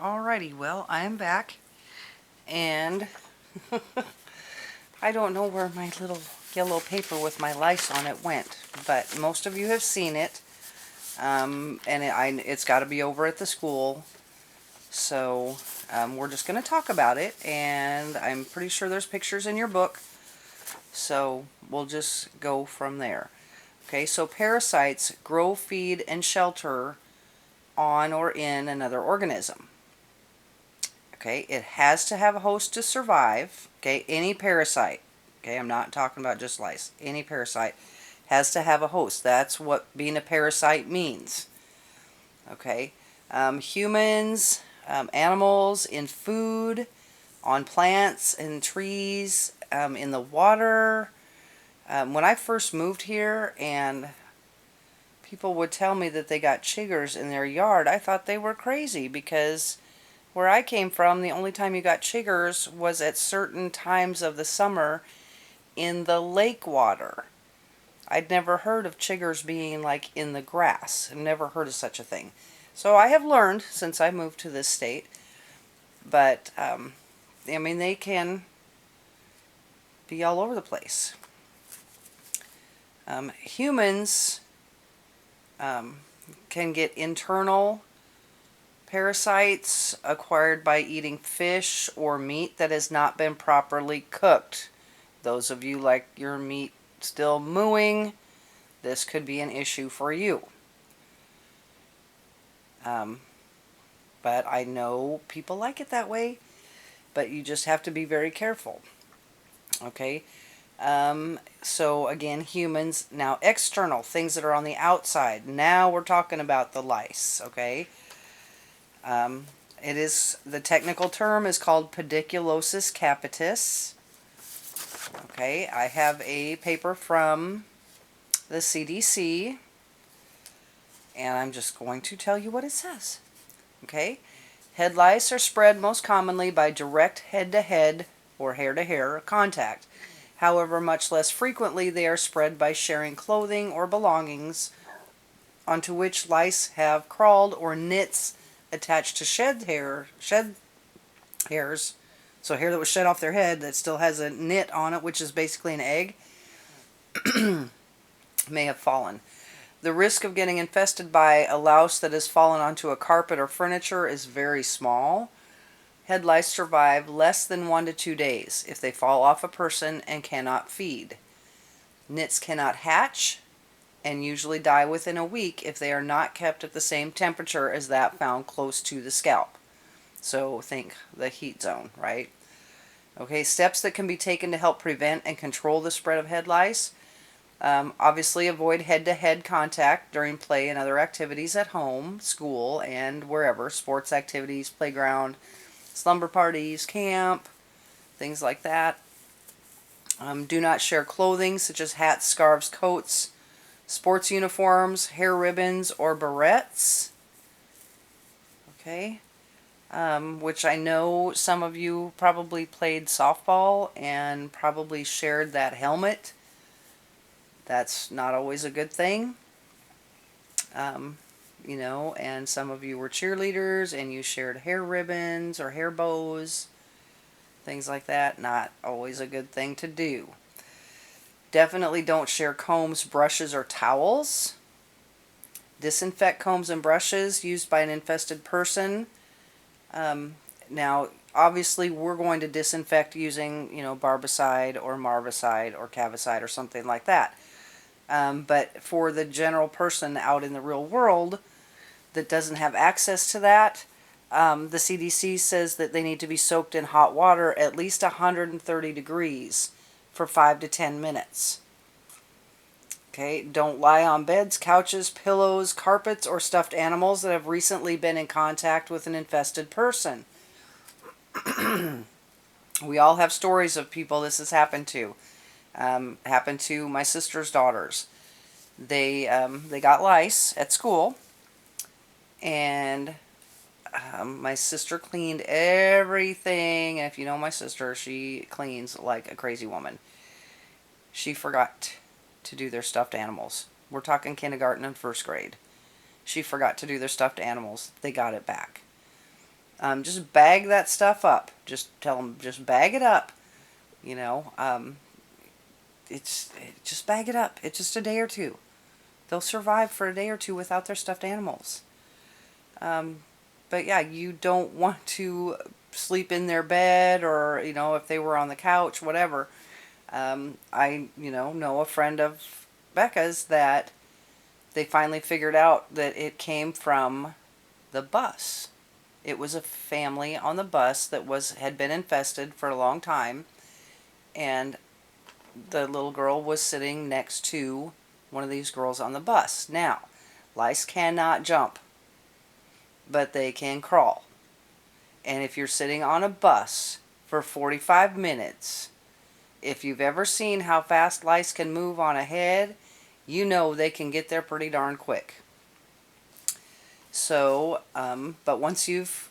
Alrighty, well, I'm back, and I don't know where my little yellow paper with my lice on it went, but most of you have seen it, and it's got to be over at the school, so we're just going to talk about it, and I'm pretty sure there's pictures in your book, so we'll just go from there. Okay, so parasites grow, feed, and shelter on or in another organism. Okay, it has to have a host to survive. Okay, any parasite. Okay, I'm not talking about just lice. Any parasite has to have a host. That's what being a parasite means. Okay, humans, animals in food, on plants and trees, in the water. When I first moved here and people would tell me that they got chiggers in their yard, I thought they were crazy because where I came from, the only time you got chiggers was at certain times of the summer in the lake water. I'd never heard of chiggers being like in the grass. I've never heard of such a thing. So I have learned since I moved to this state. But, I mean, they can be all over the place. Humans can get internal parasites acquired by eating fish or meat that has not been properly cooked. Those of you like your meat still mooing, this could be an issue for you. But I know people like it that way, but you just have to be very careful. Okay, so again, humans. Now external, things that are on the outside. Now we're talking about the lice, okay? The technical term is called pediculosis capitis. Okay, I have a paper from the CDC, and I'm just going to tell you what it says. Okay, head lice are spread most commonly by direct head-to-head or hair-to-hair contact. However, much less frequently they are spread by sharing clothing or belongings onto which lice have crawled, or nits attached to shed hairs, so hair that was shed off their head that still has a nit on it, which is basically an egg, may have fallen. The risk of getting infested by a louse that has fallen onto a carpet or furniture is very small. Head lice survive less than 1 to 2 days if they fall off a person and cannot feed. Nits cannot hatch and usually die within a week if they are not kept at the same temperature as that found close to the scalp. So think the heat zone, right? Okay, steps that can be taken to help prevent and control the spread of head lice. Obviously, avoid head-to-head contact during play and other activities at home, school, and wherever. Sports activities, playground, slumber parties, camp, things like that. Do not share clothing such as hats, scarves, coats, sports uniforms, hair ribbons, or barrettes. Okay. Which I know some of you probably played softball and probably shared that helmet. That's not always a good thing. And some of you were cheerleaders and you shared hair ribbons or hair bows, things like that. Not always a good thing to do. Definitely don't share combs, brushes, or towels. Disinfect combs and brushes used by an infested person. Now, obviously, we're going to disinfect using, barbicide or marvicide or cavicide or something like that. But for the general person out in the real world that doesn't have access to that, the CDC says that they need to be soaked in hot water at least 130 degrees for 5 to 10 minutes. Okay, don't lie on beds, couches, pillows, carpets, or stuffed animals that have recently been in contact with an infested person. We all have stories of people this has happened to. Happened to my sister's daughters. They got lice at school, and my sister cleaned everything. And if you know my sister, she cleans like a crazy woman. She forgot to do their stuffed animals. We're talking kindergarten and first grade. She forgot to do their stuffed animals. They got it back. Just bag that stuff up. Just tell them, just bag it up. You know, just bag it up. It's just a day or two. They'll survive for a day or two without their stuffed animals. But yeah, you don't want to sleep in their bed, or, you know, if they were on the couch, whatever. I, know a friend of Becca's that they finally figured out that it came from the bus. It was a family on the bus that had been infested for a long time, and the little girl was sitting next to one of these girls on the bus. Now, lice cannot jump, but they can crawl. And if you're sitting on a bus for 45 minutes, if you've ever seen how fast lice can move on a head, you know they can get there pretty darn quick. So, but once you've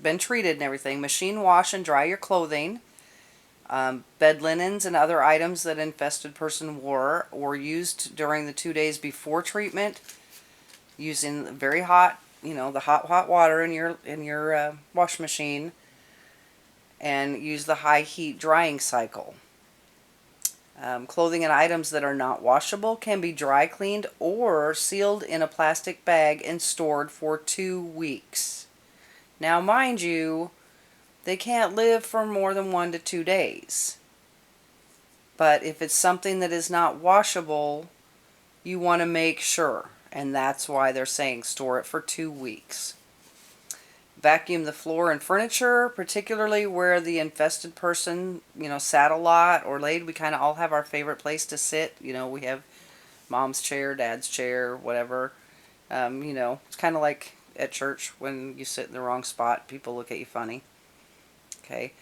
been treated and everything, machine wash and dry your clothing. Bed linens and other items that an infested person wore or used during the 2 days before treatment, using very hot, the hot water in your wash machine, and use the high heat drying cycle. Clothing and items that are not washable can be dry cleaned or sealed in a plastic bag and stored for 2 weeks. Now, mind you, they can't live for more than 1 to 2 days. But if it's something that is not washable, you want to make sure. And that's why they're saying store it for 2 weeks. Vacuum the floor and furniture, particularly where the infested person, sat a lot or laid. We kind of all have our favorite place to sit. We have mom's chair, dad's chair, whatever. It's kind of like at church when you sit in the wrong spot, people look at you funny. Okay.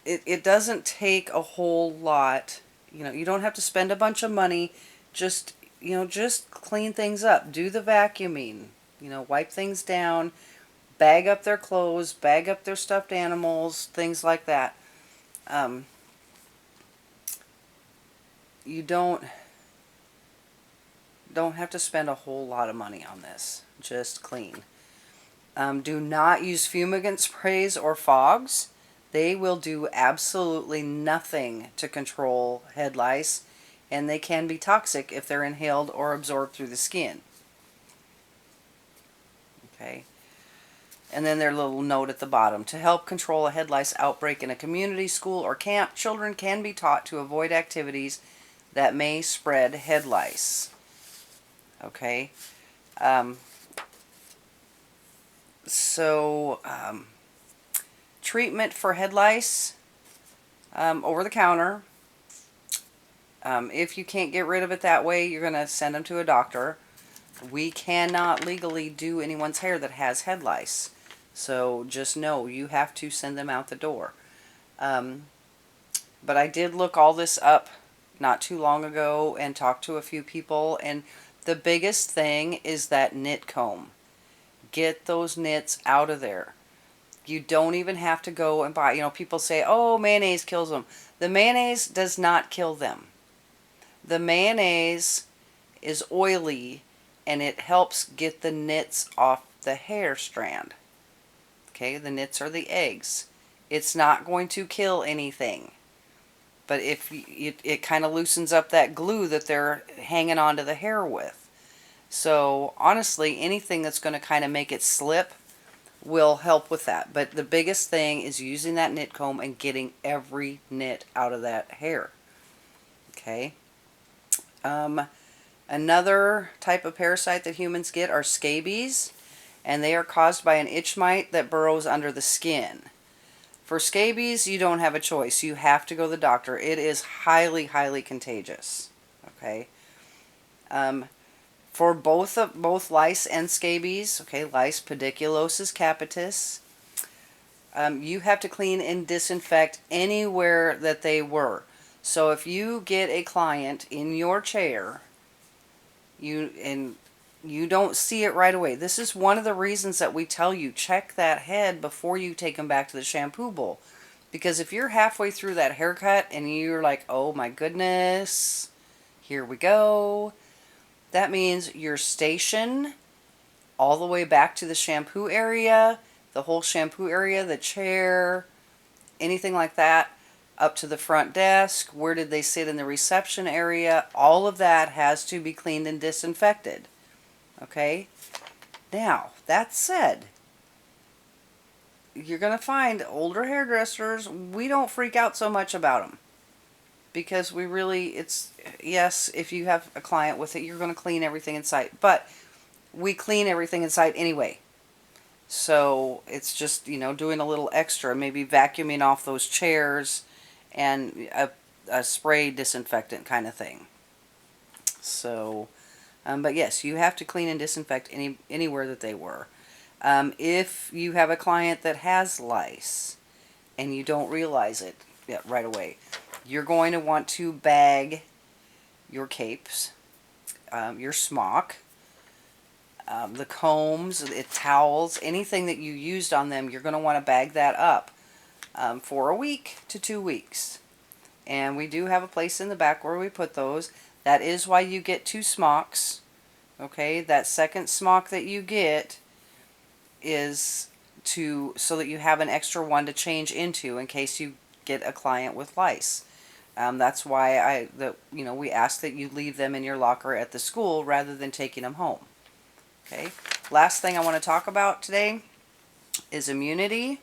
It doesn't take a whole lot. You don't have to spend a bunch of money. Just clean things up. Do the vacuuming. Wipe things down. Bag up their clothes. Bag up their stuffed animals. Things like that. You don't have to spend a whole lot of money on this. Just clean. Do not use fumigant sprays or fogs. They will do absolutely nothing to control head lice, and they can be toxic if they're inhaled or absorbed through the skin. Okay. And then their little note at the bottom. To help control a head lice outbreak in a community, school, or camp, children can be taught to avoid activities that may spread head lice. Okay. Treatment for head lice, over the counter. If you can't get rid of it that way, you're going to send them to a doctor. We cannot legally do anyone's hair that has head lice. So just know you have to send them out the door. But I did look all this up not too long ago and talked to a few people. And the biggest thing is that knit comb. Get those nits out of there. You don't even have to go and buy, people say, oh, mayonnaise kills them. The mayonnaise does not kill them. The mayonnaise is oily, and it helps get the nits off the hair strand. Okay, the nits are the eggs. It's not going to kill anything. But if it kind of loosens up that glue that they're hanging onto the hair with. So, honestly, anything that's going to kind of make it slip will help with that. But the biggest thing is using that knit comb and getting every knit out of that hair. Okay. Another type of parasite that humans get are scabies, and they are caused by an itch mite that burrows under the skin. For scabies, you don't have a choice. You have to go to the doctor. It is highly, highly contagious. Okay. For both lice and scabies, okay, lice, pediculosis capitis, you have to clean and disinfect anywhere that they were. So if you get a client in your chair, you don't see it right away. This is one of the reasons that we tell you, check that head before you take them back to the shampoo bowl. Because if you're halfway through that haircut and you're like, oh my goodness, here we go. That means your station all the way back to the shampoo area, the whole shampoo area, the chair, anything like that, up to the front desk. Where did they sit in the reception area? All of that has to be cleaned and disinfected. Okay? Now, that said, you're going to find older hairdressers, we don't freak out so much about them. Because we really, yes, if you have a client with it, you're going to clean everything in sight. But we clean everything in sight anyway. So it's just, doing a little extra, maybe vacuuming off those chairs and a spray disinfectant kind of thing. So, but yes, you have to clean and disinfect anywhere that they were. If you have a client that has lice and you don't realize it right away, you're going to want to bag your capes, your smock, the combs, the towels, anything that you used on them, you're going to want to bag that up for a week to 2 weeks. And we do have a place in the back where we put those. That is why you get 2 smocks. Okay, that second smock that you get is so that you have an extra one to change into in case you get a client with lice. That's why we ask that you leave them in your locker at the school rather than taking them home. Okay, last thing I want to talk about today is immunity.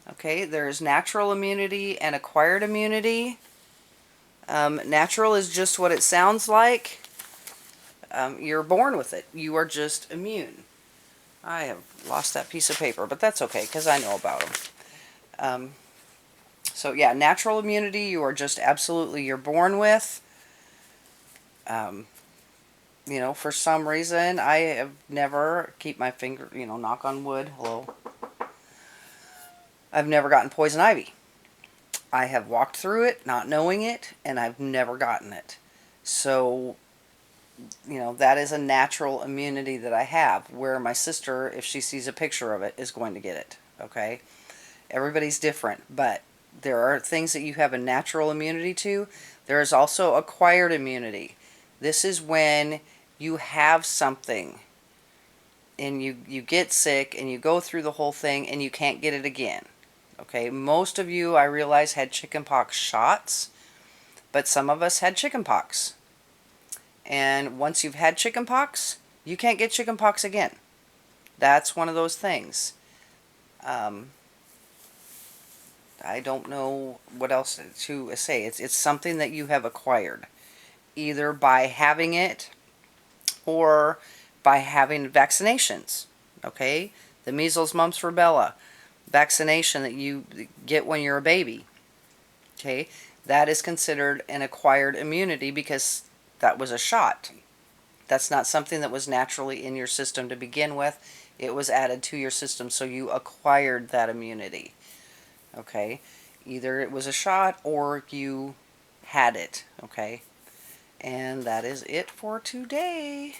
Okay, there's natural immunity and acquired immunity. Natural is just what it sounds like. You're born with it. You are just immune. I have lost that piece of paper, but that's okay because I know about them. So yeah, natural immunity, you are just absolutely, you're born with. For some reason, I have never, keep my finger, knock on wood, hello. I've never gotten poison ivy. I have walked through it, not knowing it, and I've never gotten it. So, that is a natural immunity that I have, where my sister, if she sees a picture of it, is going to get it, okay? Everybody's different, but there are things that you have a natural immunity to. There is also acquired immunity. This is when you have something and you get sick and you go through the whole thing and you can't get it again. Okay, most of you, I realize, had chickenpox shots, but some of us had chickenpox. And once you've had chickenpox, you can't get chickenpox again. That's one of those things. I don't know what else to say. It's something that you have acquired, either by having it or by having vaccinations. Okay, the measles, mumps, rubella vaccination that you get when you're a baby. Okay, that is considered an acquired immunity because that was a shot. That's not something that was naturally in your system to begin with. It was added to your system, so you acquired that immunity. Okay, either it was a shot or you had it. Okay, and that is it for today.